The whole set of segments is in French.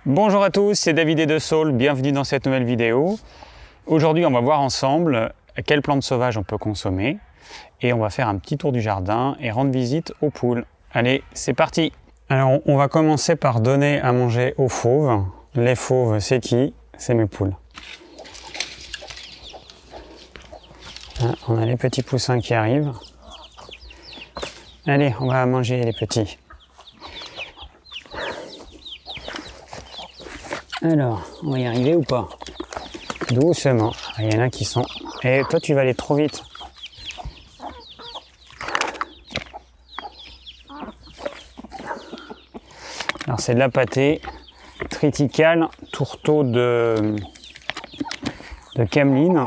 Bonjour à tous, c'est David et de Saul, bienvenue dans cette nouvelle vidéo. Aujourd'hui, on va voir ensemble quelles plantes sauvages on peut consommer et on va faire un petit tour du jardin et rendre visite aux poules. Allez, c'est parti! Alors, on va commencer par donner à manger aux fauves. Les fauves, c'est qui? C'est mes poules. On a les petits poussins qui arrivent. Allez, on va manger les petits. Alors, on va y arriver ou pas? Doucement. Il y en a qui sont... Et toi, tu vas aller trop vite. Alors, c'est de la pâtée triticale, tourteau de cameline.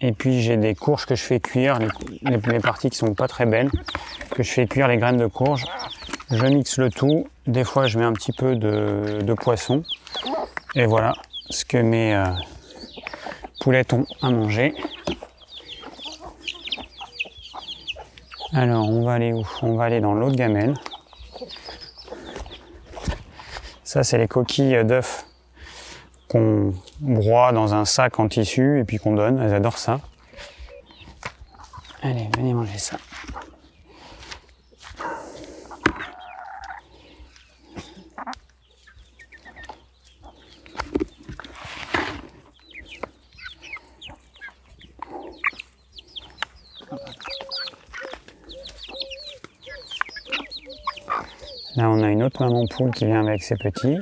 Et puis, j'ai des courges que je fais cuire, les parties qui sont pas très belles, que je fais cuire les graines de courge. Je mixe le tout. Des fois, je mets un petit peu de poisson. Et voilà ce que mes poulettes ont à manger. Alors, on va aller où? On va aller dans l'eau de gamelle. Ça, c'est les coquilles d'œufs qu'on broie dans un sac en tissu et puis qu'on donne. Elles adorent ça. Allez, venez manger ça. Là, on a une autre maman poule qui vient avec ses petits.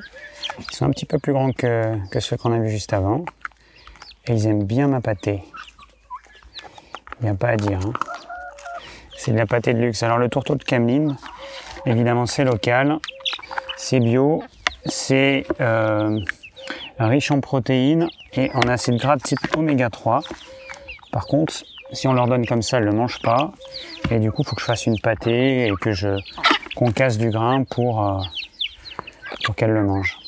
Ils sont un petit peu plus grands que ceux qu'on a vus juste avant. Et ils aiment bien ma pâtée. Il n'y a pas à dire. Hein. C'est de la pâtée de luxe. Alors, le tourteau de cameline, évidemment, c'est local. C'est bio. C'est riche en protéines et en acides gras de type oméga 3. Par contre, si on leur donne comme ça, elles ne le mangent pas. Et du coup, il faut que je fasse une pâtée et qu'on casse du grain pour qu'elle le mange.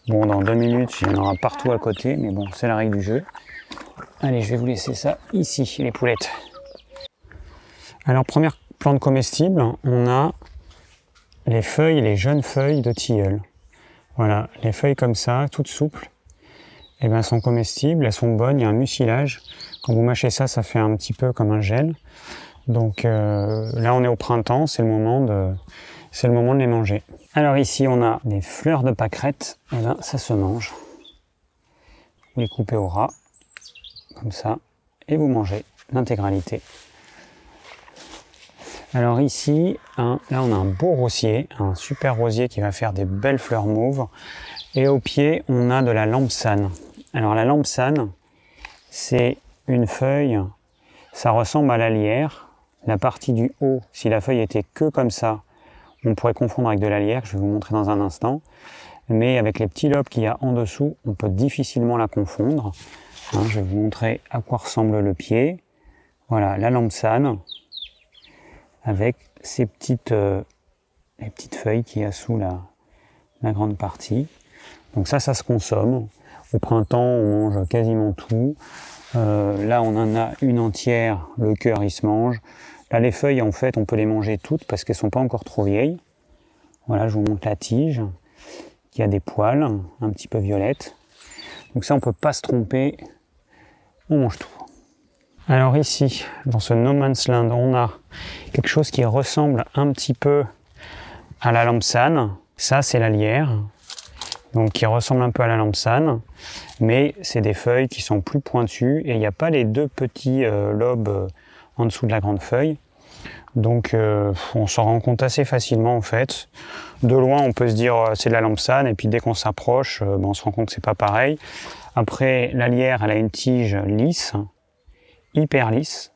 Bon, dans 2 minutes, il y en aura partout à côté, mais bon, c'est la règle du jeu. Allez, je vais vous laisser ça ici, les poulettes. Alors, première plante comestible, on a les feuilles, les jeunes feuilles de tilleul. Voilà, les feuilles comme ça, toutes souples, eh ben, sont comestibles, elles sont bonnes, il y a un mucilage. Quand vous mâchez ça, ça fait un petit peu comme un gel. Donc là, on est au printemps, c'est le moment de les manger. Alors ici, on a des fleurs de pâquerette. Et ben, ça se mange. Vous les coupez au ras, comme ça, et vous mangez l'intégralité. Alors ici, là, on a un beau rosier, un super rosier qui va faire des belles fleurs mauves. Et au pied, on a de la lampsane. Alors la lampsane, c'est une feuille, ça ressemble à la lierre. La partie du haut, si la feuille était que comme ça, on pourrait confondre avec de la lierre, je vais vous montrer dans un instant. Mais avec les petits lobes qu'il y a en dessous, on peut difficilement la confondre. Hein, je vais vous montrer à quoi ressemble le pied. Voilà, la lampsane, avec ces les petites feuilles qu'il y a sous la grande partie. Donc ça se consomme. Au printemps, on mange quasiment tout. Là, on en a une entière, le cœur, il se mange. Là, les feuilles, en fait, on peut les manger toutes parce qu'elles ne sont pas encore trop vieilles. Voilà, je vous montre la tige, qui a des poils, un petit peu violettes. Donc ça, on ne peut pas se tromper, on mange tout. Alors ici, dans ce No Man's Land, on a quelque chose qui ressemble un petit peu à la lampsane. Ça, c'est la lierre. Donc qui ressemble un peu à la lampsane, mais c'est des feuilles qui sont plus pointues et il n'y a pas les deux petits lobes en dessous de la grande feuille. Donc on s'en rend compte assez facilement en fait. De loin on peut se dire c'est de la lampsane et puis dès qu'on s'approche on se rend compte que c'est pas pareil. Après la lierre elle a une tige lisse, hyper lisse,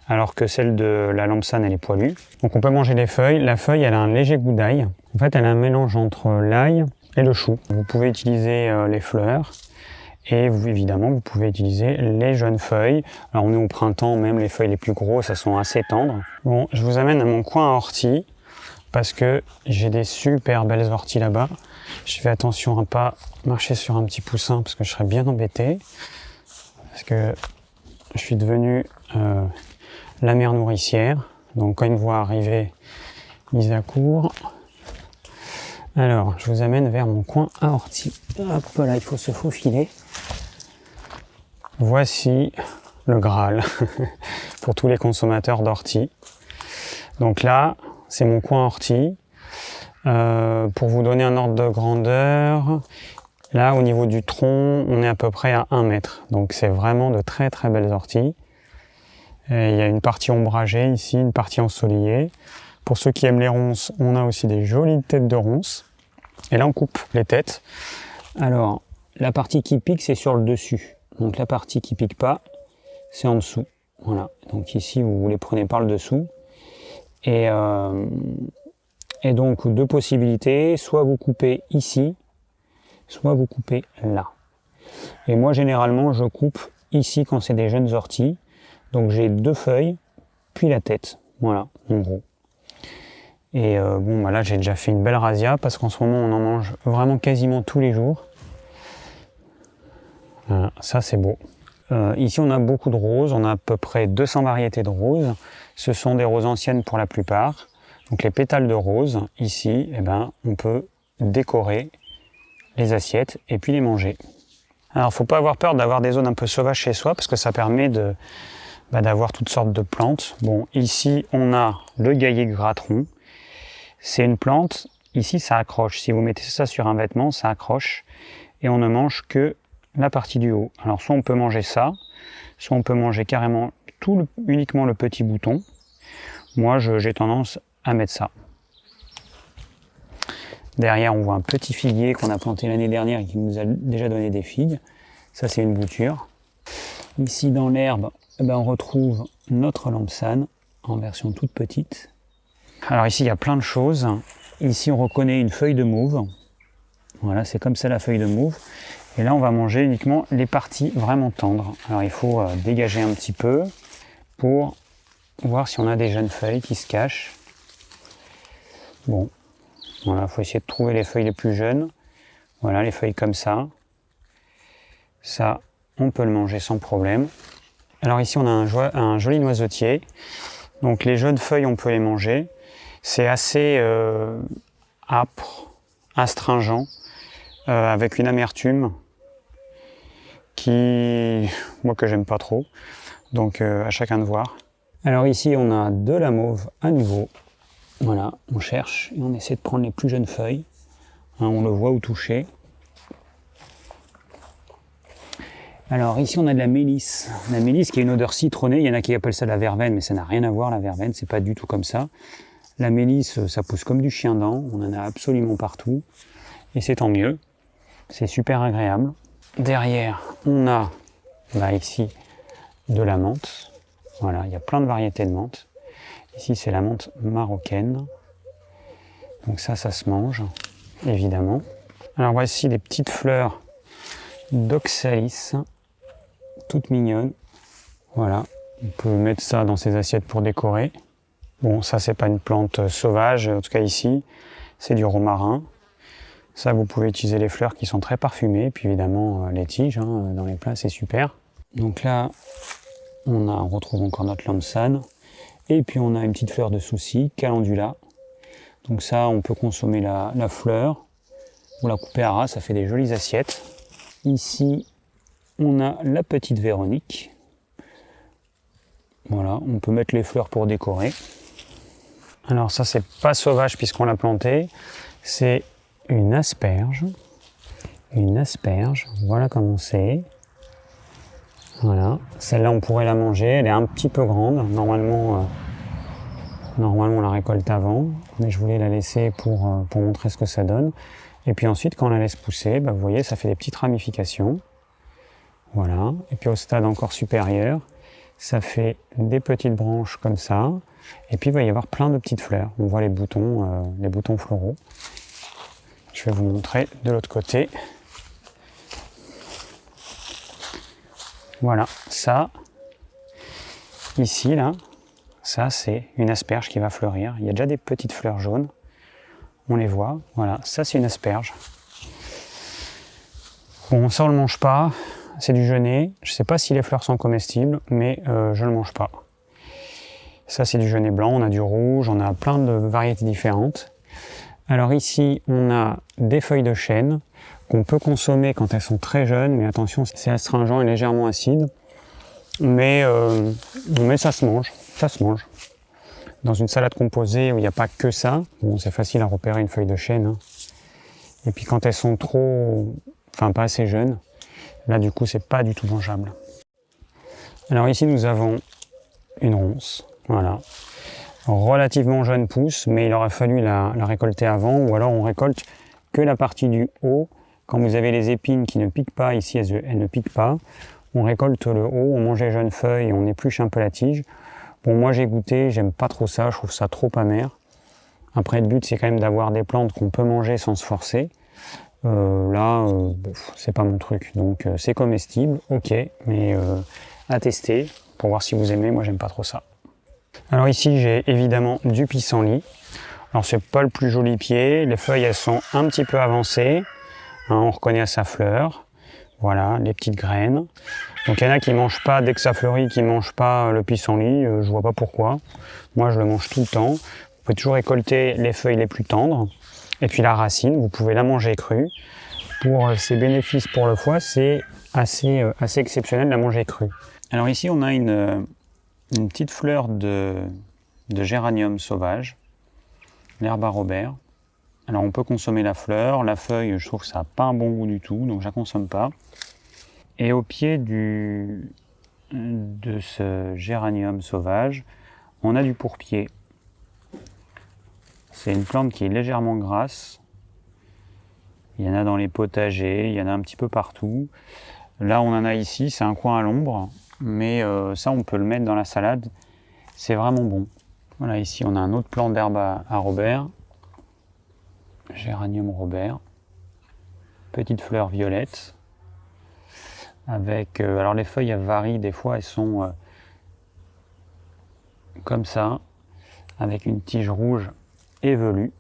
alors que celle de la lampsane elle est poilue. Donc on peut manger les feuilles. La feuille elle a un léger goût d'ail. En fait elle a un mélange entre l'ail et le chou. Vous pouvez utiliser les fleurs et évidemment vous pouvez utiliser les jeunes feuilles. Alors on est au printemps, même les feuilles les plus grosses, elles sont assez tendres. Bon, je vous amène à mon coin à ortie parce que j'ai des super belles orties là-bas. Je fais attention à pas marcher sur un petit poussin parce que je serais bien embêté. Parce que je suis devenu la mère nourricière. Donc quand ils me voient arriver, mise à court. Alors, je vous amène vers mon coin à ortie. Hop là, il faut se faufiler. Voici le Graal pour tous les consommateurs d'ortie. Donc là, c'est mon coin ortie. Pour vous donner un ordre de grandeur, là au niveau du tronc, on est à peu près à 1 mètre. Donc c'est vraiment de très très belles orties. Et il y a une partie ombragée ici, une partie ensoleillée. Pour ceux qui aiment les ronces, on a aussi des jolies têtes de ronces. Et là on coupe les têtes. Alors, la partie qui pique, c'est sur le dessus. Donc la partie qui pique pas, c'est en dessous. Voilà. Donc ici, vous les prenez par le dessous. Et donc, 2 possibilités. Soit vous coupez ici, soit vous coupez là. Et moi, généralement, je coupe ici quand c'est des jeunes orties. Donc j'ai 2 feuilles, puis la tête. Voilà, en gros. Et bon, bah là, j'ai déjà fait une belle razzia parce qu'en ce moment, on en mange vraiment quasiment tous les jours. Voilà, ça, c'est beau. Ici, on a beaucoup de roses. On a à peu près 200 variétés de roses. Ce sont des roses anciennes pour la plupart. Donc les pétales de rose, ici, eh ben, on peut décorer les assiettes et puis les manger. Alors, faut pas avoir peur d'avoir des zones un peu sauvages chez soi parce que ça permet d'avoir toutes sortes de plantes. Bon, ici, on a le gaillet gratteron. C'est une plante, ici, ça accroche. Si vous mettez ça sur un vêtement, ça accroche et on ne mange que la partie du haut. Alors, soit on peut manger ça, soit on peut manger carrément uniquement le petit bouton. Moi, j'ai tendance à mettre ça. Derrière, on voit un petit figuier qu'on a planté l'année dernière et qui nous a déjà donné des figues. Ça, c'est une bouture. Ici, dans l'herbe, on retrouve notre lampsane en version toute petite. Alors ici, il y a plein de choses. Ici, on reconnaît une feuille de mauve. Voilà, c'est comme ça la feuille de mauve. Et là, on va manger uniquement les parties vraiment tendres. Alors, il faut dégager un petit peu pour voir si on a des jeunes feuilles qui se cachent. Bon, voilà, il faut essayer de trouver les feuilles les plus jeunes. Voilà, les feuilles comme ça. Ça, on peut le manger sans problème. Alors ici, on a un joli noisetier. Donc les jeunes feuilles, on peut les manger. C'est assez âpre, astringent, avec une amertume moi, que j'aime pas trop. Donc à chacun de voir. Alors ici, on a de la mauve à nouveau. Voilà, on cherche et on essaie de prendre les plus jeunes feuilles. Hein, on le voit au toucher. Alors ici on a de la mélisse. La mélisse qui a une odeur citronnée, il y en a qui appellent ça la verveine, mais ça n'a rien à voir, la verveine, c'est pas du tout comme ça. La mélisse, ça pousse comme du chien-dent, on en a absolument partout, et c'est tant mieux, c'est super agréable. Derrière, on a ici de la menthe, voilà, il y a plein de variétés de menthe. Ici c'est la menthe marocaine, donc ça se mange, évidemment. Alors voici des petites fleurs d'oxalis, toute mignonne. Voilà, on peut mettre ça dans ses assiettes pour décorer. Bon, ça c'est pas une plante sauvage, en tout cas ici, c'est du romarin. Ça, vous pouvez utiliser les fleurs qui sont très parfumées, puis évidemment les tiges, hein, dans les plats, c'est super. Donc là, on retrouve encore notre lampsane. Et puis on a une petite fleur de souci, calendula. Donc ça, on peut consommer la fleur, ou la couper à ras, ça fait des jolies assiettes. Ici, on a la petite Véronique. Voilà, on peut mettre les fleurs pour décorer. Alors ça, c'est pas sauvage puisqu'on l'a planté. C'est une asperge. Une asperge, voilà comment c'est. Voilà, celle-là, on pourrait la manger. Elle est un petit peu grande. Normalement, on la récolte avant. Mais je voulais la laisser pour montrer ce que ça donne. Et puis ensuite, quand on la laisse pousser, vous voyez, ça fait des petites ramifications. Voilà. Et puis au stade encore supérieur, ça fait des petites branches comme ça. Et puis il va y avoir plein de petites fleurs. On voit les boutons floraux. Je vais vous montrer de l'autre côté. Voilà, ça, ici, là, ça c'est une asperge qui va fleurir. Il y a déjà des petites fleurs jaunes. On les voit, voilà, ça c'est une asperge. Bon, ça on le mange pas, c'est du genêt. Je sais pas si les fleurs sont comestibles, mais je le mange pas. Ça, c'est du genêt blanc, on a du rouge, on a plein de variétés différentes. Alors ici, on a des feuilles de chêne qu'on peut consommer quand elles sont très jeunes, mais attention, c'est astringent et légèrement acide. Mais ça se mange, Dans une salade composée où il n'y a pas que ça, bon, c'est facile à repérer une feuille de chêne. Hein. Et puis quand elles sont pas assez jeunes, là du coup, c'est pas du tout mangeable. Alors ici, nous avons une ronce, voilà. Relativement jeune pousse, mais il aurait fallu la récolter avant, ou alors on récolte que la partie du haut. Quand vous avez les épines qui ne piquent pas, ici elles ne piquent pas, on récolte le haut, on mange les jeunes feuilles, on épluche un peu la tige. Bon, moi j'ai goûté, j'aime pas trop ça, je trouve ça trop amer. Après, le but c'est quand même d'avoir des plantes qu'on peut manger sans se forcer. C'est pas mon truc, donc c'est comestible, ok, mais à tester pour voir si vous aimez. Moi j'aime pas trop ça. Alors ici j'ai évidemment du pissenlit. Alors c'est pas le plus joli pied, les feuilles elles sont un petit peu avancées, hein, on reconnaît à sa fleur, voilà, les petites graines. Donc il y en a qui mangent pas, dès que ça fleurit, qui mangent pas le pissenlit, je vois pas pourquoi. Moi je le mange tout le temps. Vous pouvez toujours récolter les feuilles les plus tendres, et puis la racine, vous pouvez la manger crue. Pour ses bénéfices pour le foie, c'est assez exceptionnel de la manger crue. Alors ici on a une petite fleur de géranium sauvage, l'herbe à Robert. Alors on peut consommer la fleur, la feuille je trouve que ça n'a pas un bon goût du tout, donc je la consomme pas. Et au pied de ce géranium sauvage, on a du pourpier. C'est une plante qui est légèrement grasse. Il y en a dans les potagers, il y en a un petit peu partout. Là on en a ici, c'est un coin à l'ombre, mais ça on peut le mettre dans la salade, c'est vraiment bon. Voilà, ici on a un autre plant d'herbe à Robert, géranium Robert, petite fleur violette, avec, alors les feuilles elles varient, des fois elles sont comme ça, avec une tige rouge et velue.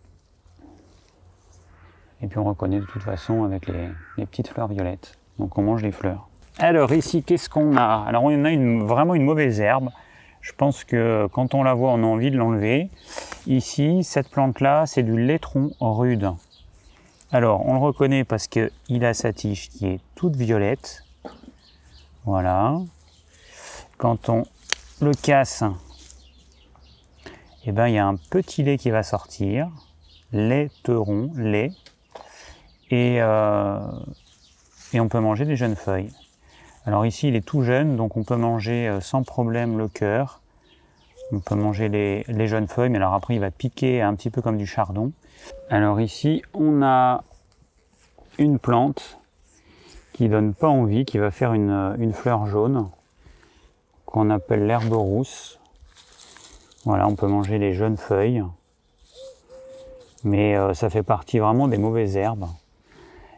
Et puis on reconnaît de toute façon avec les petites fleurs violettes. Donc on mange les fleurs. Alors ici, qu'est-ce qu'on a? Alors on a vraiment une mauvaise herbe. Je pense que quand on la voit, on a envie de l'enlever. Ici, cette plante-là, c'est du laitron rude. Alors on le reconnaît parce qu'il a sa tige qui est toute violette. Voilà. Quand on le casse, eh ben, il y a un petit lait qui va sortir. Laiteron, lait. Et on peut manger des jeunes feuilles. Alors ici il est tout jeune, donc on peut manger sans problème le cœur. On peut manger les jeunes feuilles, mais alors après il va piquer un petit peu comme du chardon. Alors ici on a une plante qui donne pas envie, qui va faire une fleur jaune, qu'on appelle l'herbe rousse. Voilà, on peut manger les jeunes feuilles, mais ça fait partie vraiment des mauvaises herbes.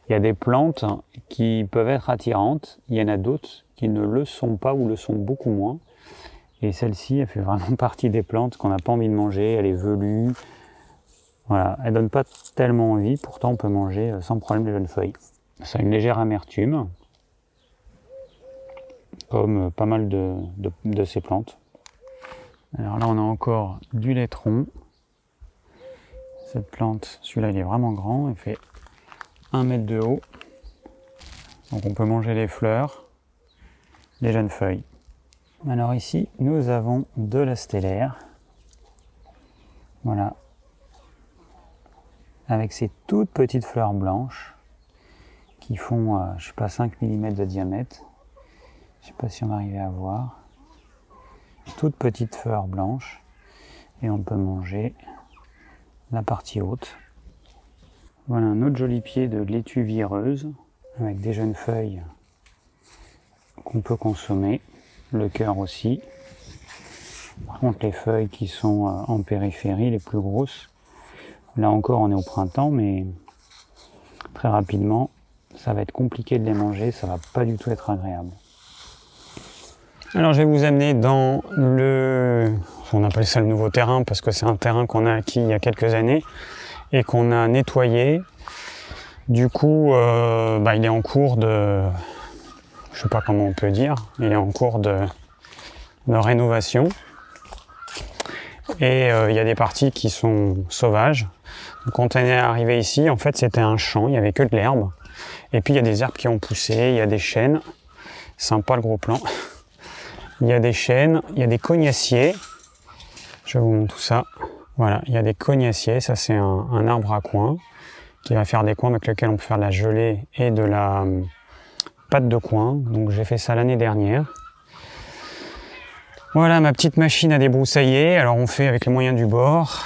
Il y a des plantes qui peuvent être attirantes, il y en a d'autres qui ne le sont pas ou le sont beaucoup moins. Et celle-ci, elle fait vraiment partie des plantes qu'on n'a pas envie de manger, elle est velue. Voilà, elle donne pas tellement envie, pourtant on peut manger sans problème les jeunes feuilles. Ça a une légère amertume, comme pas mal de ces plantes. Alors là on a encore du laitron. Cette plante, celui-là il est vraiment grand, il fait 1 mètre de haut. Donc on peut manger les fleurs, les jeunes feuilles. Alors ici, nous avons de la stellaire. Voilà. Avec ces toutes petites fleurs blanches qui font, je sais pas, 5 mm de diamètre. Je sais pas si on va arriver à voir. Toutes petites fleurs blanches. Et on peut manger la partie haute. Voilà un autre joli pied de laitue vireuse avec des jeunes feuilles qu'on peut consommer, le cœur aussi. Par contre les feuilles qui sont en périphérie, les plus grosses, là encore on est au printemps, mais très rapidement ça va être compliqué de les manger, ça va pas du tout être agréable. Alors je vais vous amener dans on appelle ça le nouveau terrain parce que c'est un terrain qu'on a acquis il y a quelques années et qu'on a nettoyé. Du coup, il est en cours de, je sais pas comment on peut dire, il est en cours de rénovation. Et il y a des parties qui sont sauvages. Donc, quand on est arrivé ici, en fait, c'était un champ, il n'y avait que de l'herbe. Et puis, il y a des herbes qui ont poussé, il y a des chênes. Sympa le gros plan. Il y a des chênes, il y a des cognaciers. Je vous montre tout ça. Voilà, il y a des cognaciers. Ça, c'est un arbre à coin qui va faire des coins avec lesquels on peut faire de la gelée et de la pâte de coin. Donc, j'ai fait ça l'année dernière. Voilà ma petite machine à débroussailler. Alors, on fait avec les moyens du bord.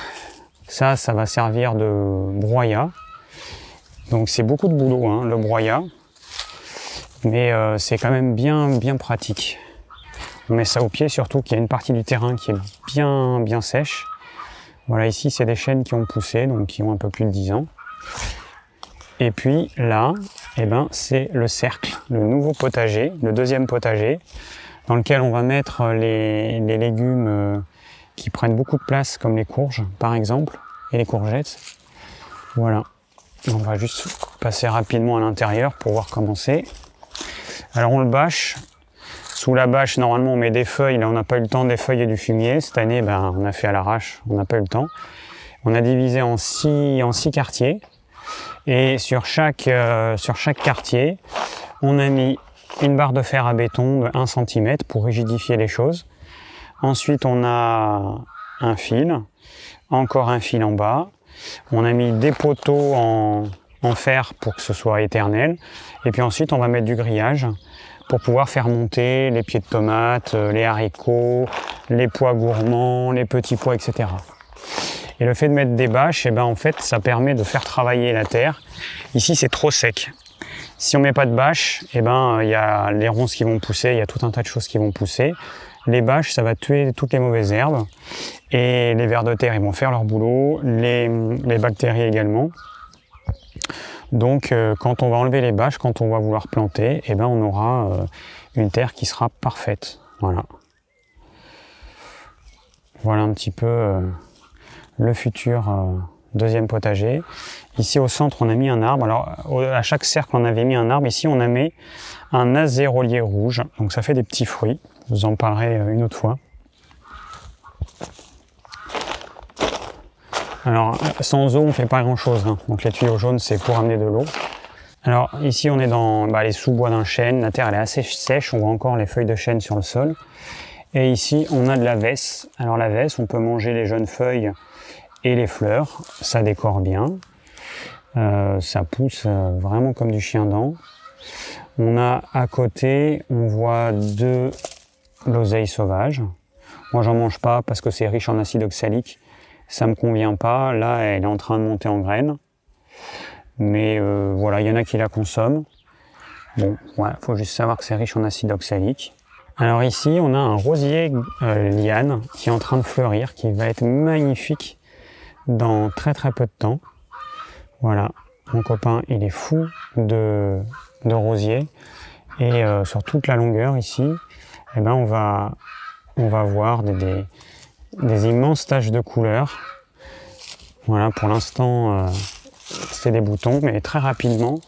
Ça va servir de broyat. Donc, c'est beaucoup de boulot, hein, le broyat. Mais c'est quand même bien pratique. On met ça au pied, surtout qu'il y a une partie du terrain qui est bien sèche. Voilà, ici c'est des chênes qui ont poussé, donc qui ont un peu plus de 10 ans. Et puis là, eh ben, c'est le cercle, le nouveau potager, le deuxième potager, dans lequel on va mettre les légumes qui prennent beaucoup de place, comme les courges par exemple, et les courgettes. Voilà, on va juste passer rapidement à l'intérieur pour voir comment c'est. Alors on le bâche. Sous la bâche, normalement, on met des feuilles. Là, on n'a pas eu le temps, des feuilles et du fumier. Cette année, on a fait à l'arrache. On n'a pas eu le temps. On a divisé en six quartiers. Et sur chaque quartier, on a mis une barre de fer à béton de 1 cm pour rigidifier les choses. Ensuite, on a un fil. Encore un fil en bas. On a mis des poteaux en fer pour que ce soit éternel. Et puis ensuite, on va mettre du grillage pour pouvoir faire monter les pieds de tomates, les haricots, les pois gourmands, les petits pois, etc. Et le fait de mettre des bâches, en fait, ça permet de faire travailler la terre. Ici, c'est trop sec. Si on met pas de bâches, il y a les ronces qui vont pousser, il y a tout un tas de choses qui vont pousser. Les bâches, ça va tuer toutes les mauvaises herbes. Et les vers de terre, ils vont faire leur boulot. Les bactéries également. Donc, quand on va enlever les bâches, quand on va vouloir planter, on aura une terre qui sera parfaite. Voilà. Voilà un petit peu le futur deuxième potager. Ici, au centre, on a mis un arbre. Alors, à chaque cercle, on avait mis un arbre. Ici, on a mis un azérolier rouge. Donc, ça fait des petits fruits. Je vous en parlerai une autre fois. Alors, sans eau, on ne fait pas grand-chose, hein. Donc les tuyaux jaunes, c'est pour amener de l'eau. Alors, ici, on est dans les sous-bois d'un chêne. La terre, elle est assez sèche. On voit encore les feuilles de chêne sur le sol. Et ici, on a de la vesse. Alors, la vesse, on peut manger les jeunes feuilles et les fleurs. Ça décore bien. Ça pousse vraiment comme du chien-dent. On a à côté, on voit de l'oseille sauvage. Moi, j'en mange pas parce que c'est riche en acide oxalique. Ça me convient pas. Là, elle est en train de monter en graines. Mais voilà, il y en a qui la consomment. Bon, voilà, faut juste savoir que c'est riche en acide oxalique. Alors ici, on a un rosier liane qui est en train de fleurir, qui va être magnifique dans très peu de temps. Voilà, mon copain, il est fou de rosier. Et sur toute la longueur ici, on va voir des immenses taches de couleur. Voilà, pour l'instant, c'est des boutons, mais très rapidement,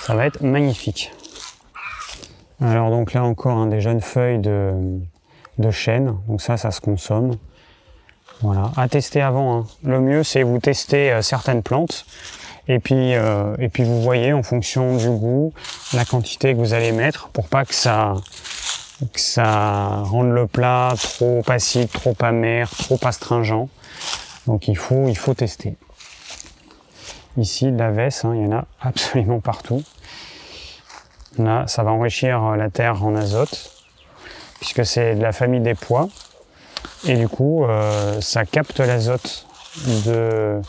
ça va être magnifique. Alors donc là encore, des jeunes feuilles de chêne, donc ça se consomme. Voilà, à tester avant, hein. Le mieux, c'est vous tester certaines plantes, et puis vous voyez en fonction du goût, la quantité que vous allez mettre, pour pas que ça rende le plat trop acide, trop amer, trop astringent. Donc il faut tester. Ici, de la vesse, il y en a absolument partout. Là, ça va enrichir la terre en azote, puisque c'est de la famille des pois. Et du coup, ça capte l'azote de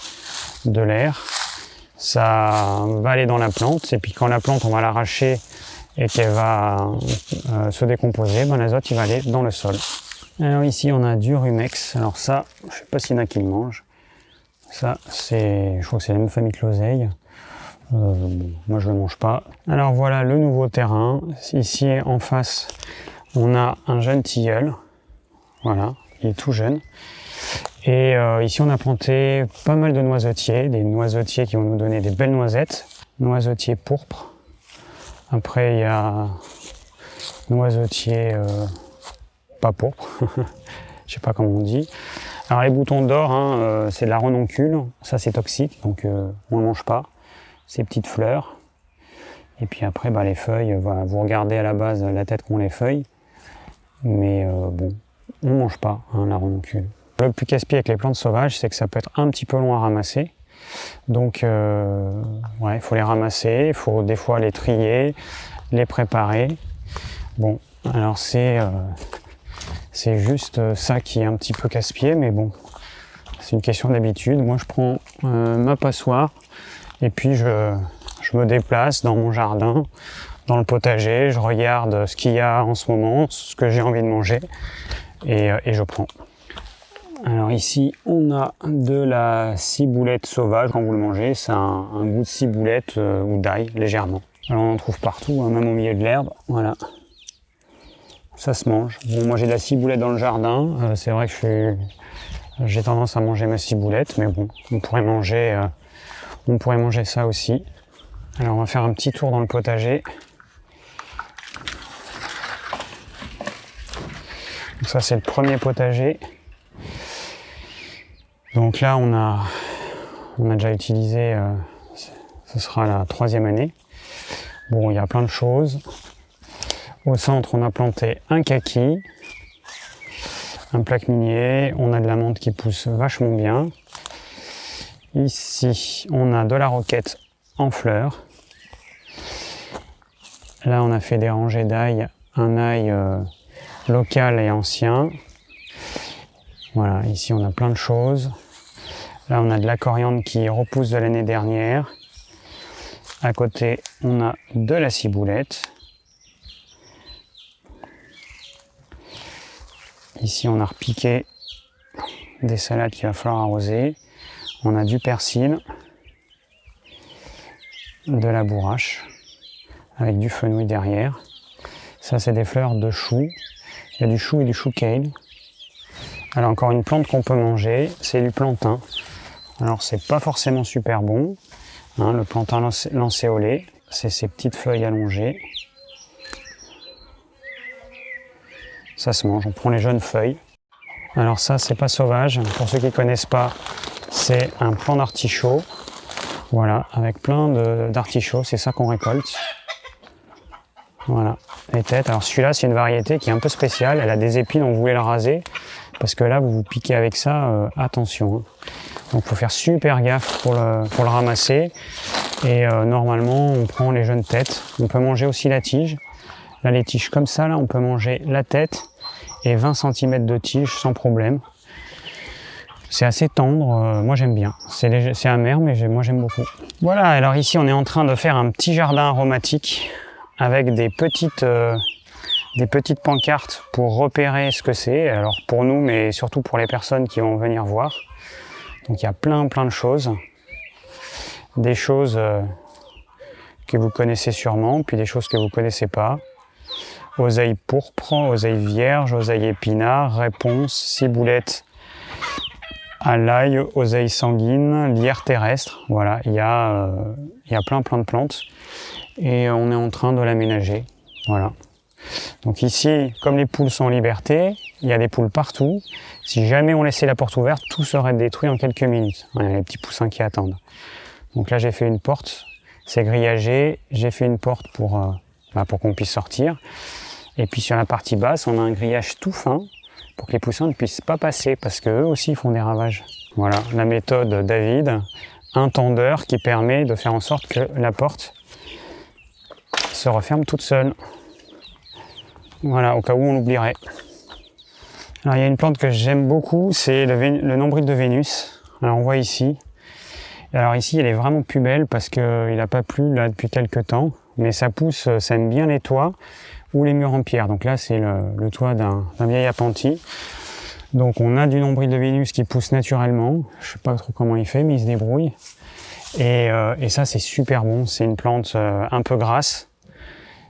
l'air. Ça va aller dans la plante, et puis quand la plante, on va l'arracher et qu'elle va se décomposer, l'azote, il va aller dans le sol. Alors ici, on a du rumex. Alors ça, je sais pas s'il y en a qui le mangent. Ça, je crois que c'est la même famille que l'oseille. Moi, je le mange pas. Alors voilà le nouveau terrain. Ici, en face, on a un jeune tilleul. Voilà, il est tout jeune. Et ici, on a planté pas mal de noisetiers. Des noisetiers qui vont nous donner des belles noisettes. Noisetier pourpre. Après, il y a noisetier pas pourpre. Je sais pas comment on dit. Alors les boutons d'or, hein, c'est de la renoncule, ça c'est toxique, donc on ne mange pas. Ces petites fleurs. Et puis après, bah, les feuilles, vous regardez à la base la tête qu'ont les feuilles. Mais bon, on ne mange pas hein, la renoncule. Le plus casse-pied avec les plantes sauvages, c'est que ça peut être un petit peu long à ramasser. Donc, ouais, il faut les ramasser, il faut des fois les trier, les préparer. Bon, alors c'est juste ça qui est un petit peu casse-pied, mais bon, c'est une question d'habitude. Moi, je prends ma passoire et puis je me déplace dans mon jardin, dans le potager, je regarde ce qu'il y a en ce moment, ce que j'ai envie de manger et je prends. Alors ici, on a de la ciboulette sauvage. Quand vous le mangez, ça a un goût de ciboulette ou d'ail, légèrement. Alors on en trouve partout, hein, même au milieu de l'herbe. Voilà. Ça se mange. Bon, moi j'ai de la ciboulette dans le jardin. C'est vrai que j'ai tendance à manger ma ciboulette, mais bon, on pourrait manger ça aussi. Alors on va faire un petit tour dans le potager. Donc ça c'est le premier potager. Donc là on a déjà utilisé, ce sera la 3e année. Bon, il y a plein de choses. Au centre on a planté un kaki, un plaque minier, on a de la menthe qui pousse vachement bien. Ici on a de la roquette en fleurs. Là on a fait des rangées d'ail, un ail local et ancien. Voilà, ici on a plein de choses. Là on a de la coriandre qui repousse de l'année dernière. À côté on a de la ciboulette. Ici on a repiqué des salades qu'il va falloir arroser. On a du persil, de la bourrache avec du fenouil derrière. Ça c'est des fleurs de chou. Il y a du chou et du chou kale. Alors encore une plante qu'on peut manger, c'est du plantain. Alors c'est pas forcément super bon, hein, le plantain lancéolé, c'est ces petites feuilles allongées. Ça se mange, on prend les jeunes feuilles. Alors ça c'est pas sauvage, pour ceux qui connaissent pas, c'est un plant d'artichaut. Voilà, avec plein d'artichauts, c'est ça qu'on récolte. Voilà, les têtes. Alors celui-là c'est une variété qui est un peu spéciale, elle a des épines, on voulait la raser. Parce que là, vous vous piquez avec ça, attention. Hein. Donc, il faut faire super gaffe pour le ramasser. Et normalement, on prend les jeunes têtes. On peut manger aussi la tige. Là, les tiges comme ça, là, on peut manger la tête et 20 cm de tige sans problème. C'est assez tendre. Moi, j'aime bien. C'est amer, mais moi, j'aime beaucoup. Voilà, alors ici, on est en train de faire un petit jardin aromatique avec des petites pancartes pour repérer ce que c'est, alors pour nous mais surtout pour les personnes qui vont venir voir. Donc il y a plein de choses, des choses que vous connaissez sûrement, puis des choses que vous connaissez pas. Oseille pourpre, oseille vierge, oseille épinard, réponse, ciboulette à l'ail, oseille sanguine, lierre terrestre. Voilà, il y a plein de plantes et on est en train de l'aménager. Voilà. Donc ici, comme les poules sont en liberté, il y a des poules partout. Si jamais on laissait la porte ouverte, tout serait détruit en quelques minutes. Il y a les petits poussins qui attendent. Donc là, j'ai fait une porte. C'est grillagé. J'ai fait une porte pour qu'on puisse sortir. Et puis sur la partie basse, on a un grillage tout fin pour que les poussins ne puissent pas passer parce qu'eux aussi font des ravages. Voilà, la méthode David, un tendeur qui permet de faire en sorte que la porte se referme toute seule. Voilà, au cas où on l'oublierait. Alors il y a une plante que j'aime beaucoup, c'est le nombril de Vénus. Alors on voit ici. Alors ici, elle est vraiment plus belle parce qu'il n'a pas plu là depuis quelques temps. Mais ça pousse, ça aime bien les toits ou les murs en pierre. Donc là, c'est le toit d'un vieil appentis. Donc on a du nombril de Vénus qui pousse naturellement. Je sais pas trop comment il fait, mais il se débrouille. Et ça, c'est super bon. C'est une plante un peu grasse.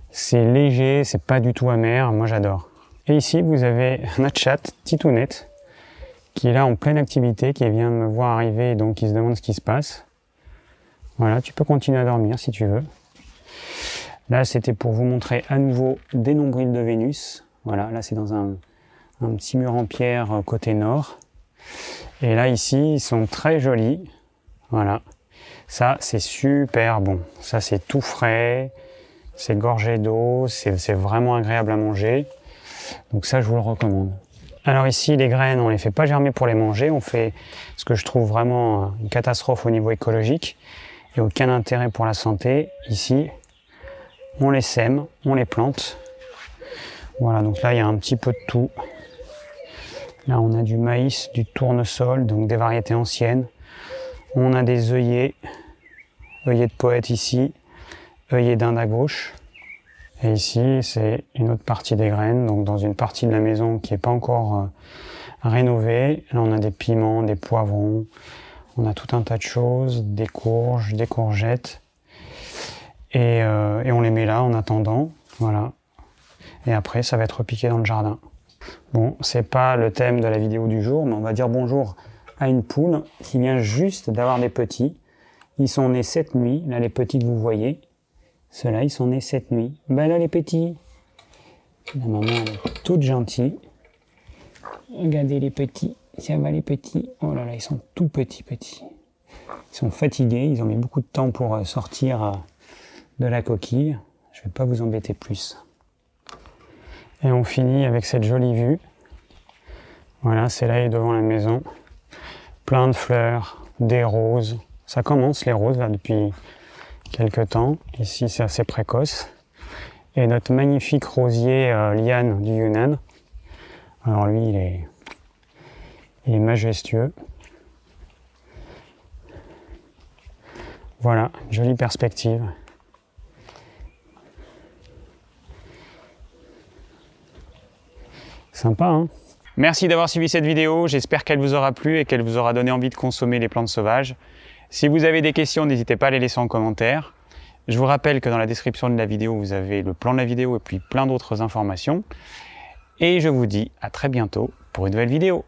C'est léger, c'est pas du tout amer, moi j'adore. Et ici vous avez notre chatte, Titounette, qui est là en pleine activité, qui vient de me voir arriver et donc qui se demande ce qui se passe. Voilà, tu peux continuer à dormir si tu veux. Là c'était pour vous montrer à nouveau des nombrils de Vénus. Voilà, là c'est dans un petit mur en pierre côté nord. Et là, ici, ils sont très jolis. Voilà. Ça, c'est super bon. Ça, c'est tout frais. C'est gorgé d'eau. C'est vraiment agréable à manger. Donc ça, je vous le recommande. Alors ici, les graines, on les fait pas germer pour les manger. On fait ce que je trouve vraiment une catastrophe au niveau écologique et aucun intérêt pour la santé. Ici, on les sème, on les plante. Voilà, donc là, il y a un petit peu de tout. Là, on a du maïs, du tournesol, donc des variétés anciennes. On a des œillets, œillets de poète ici, œillets d'Inde à gauche. Et ici, c'est une autre partie des graines, donc dans une partie de la maison qui n'est pas encore rénovée. Là, on a des piments, des poivrons, on a tout un tas de choses, des courges, des courgettes. Et on les met là en attendant, voilà. Et après, ça va être repiqué dans le jardin. Bon, c'est pas le thème de la vidéo du jour, mais on va dire bonjour à une poule qui vient juste d'avoir des petits. Ils sont nés cette nuit, là les petits que vous voyez. Ceux-là, ils sont nés cette nuit. Ben là les petits. La maman, elle est toute gentille. Regardez les petits, ça va les petits. Oh là là, ils sont tout petits. Ils sont fatigués, ils ont mis beaucoup de temps pour sortir de la coquille. Je vais pas vous embêter plus. Et on finit avec cette jolie vue. Voilà, c'est là et devant la maison. Plein de fleurs, des roses. Ça commence les roses là depuis quelques temps. Ici c'est assez précoce. Et notre magnifique rosier liane du Yunnan. Alors lui il est majestueux. Voilà, jolie perspective. Sympa, hein? Merci d'avoir suivi cette vidéo, j'espère qu'elle vous aura plu et qu'elle vous aura donné envie de consommer les plantes sauvages. Si vous avez des questions, n'hésitez pas à les laisser en commentaire. Je vous rappelle que dans la description de la vidéo, vous avez le plan de la vidéo et puis plein d'autres informations. Et je vous dis à très bientôt pour une nouvelle vidéo.